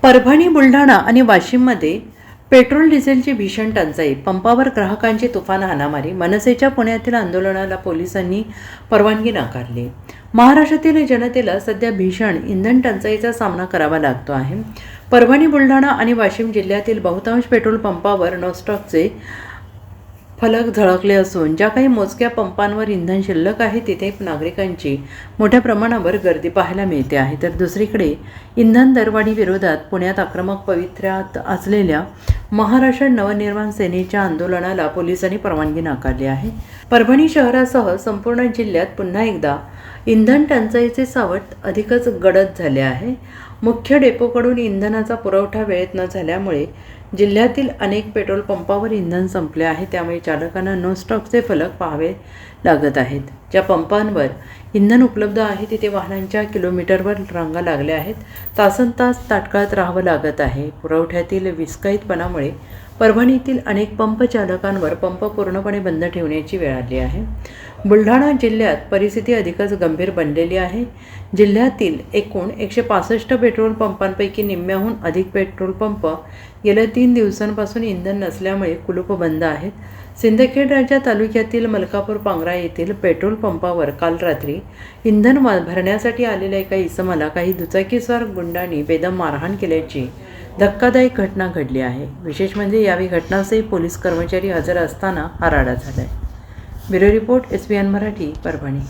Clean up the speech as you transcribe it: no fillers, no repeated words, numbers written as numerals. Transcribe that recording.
परभणी, बुलढाणा आणि वाशिममध्ये पेट्रोल डिझेलची भीषण टंचाई, पंपावर ग्राहकांची तुफान हाणामारी, मनसेच्या पुण्यातील आंदोलनाला पोलिसांनी परवानगी नाकारली। महाराष्ट्रातील जनतेला सध्या भीषण इंधन टंचाईचा सामना करावा लागतो आहे। परभणी, बुलढाणा आणि वाशिम जिल्ह्यातील बहुतांश पेट्रोल पंपावर नो स्टॉकचे फलक झळकले असून ज्या काही मोजक्या पंपांवर इंधन शिल्लक आहे तिथे नागरिकांची मोठ्या प्रमाणावर गर्दी पाहायला मिळते आहे। तर दुसरीकडे इंधन दरवाढी विरोधात पुण्यात आक्रमक पवित्र्यात असलेल्या महाराष्ट्र नवनिर्माण सेनेच्या आंदोलनाला पोलिसांनी परवानगी नाकारली आहे। परभणी शहरासह संपूर्ण जिल्ह्यात पुन्हा एकदा इंधन टंचाईचे सावट अधिकच गडद झाले आहे। मुख्य डेपोकडून इंधनाचा पुरवठा वेळेत न झाल्यामुळे जिल्ह्यातील अनेक पेट्रोल पंपावर इंधन संपले आहे। त्यामुळे चालकांना नो स्टॉकचे फलक पाहावे लागत आहेत। ज्या पंपांवर इंधन उपलब्ध आहे तिथे वाहनांच्या किलोमीटरवर रांगा लागल्या आहेत। तासनतास ताटकळत राहावं लागत आहे। पुरवठ्यातील विस्कळीतपणामुळे परभणीतील अनेक पंप चालकांवर पंप पूर्णपणे बंद ठेवण्याची वेळ आली आहे। बुलढाणा जिल्ह्यात परिस्थिती अधिकच गंभीर बनलेली आहे। जिल्ह्यातील एकूण 165 पेट्रोल पंपांपैकी निम्म्याहून अधिक पेट्रोल पंप गेल्या 3 दिवसांपासून इंधन नसल्यामुळे कुलूप बंद आहेत। सिंदखेड राजा तालुक्यातील मलकापूर पांगरा येथील पेट्रोल पंपावर काल रात्री इंधन भरण्यासाठी आलेल्या एका इसमाला काही दुचाकीस्वार गुंडांनी बेदम मारहाण केल्याची धक्कादायक घटना घडली आहे। विशेष म्हणजे यावेळी घटनास्थळी पोलीस कर्मचारी हजर असताना हा राडा झाला आहे। Bureau report, SBN Marathi, Parbhani.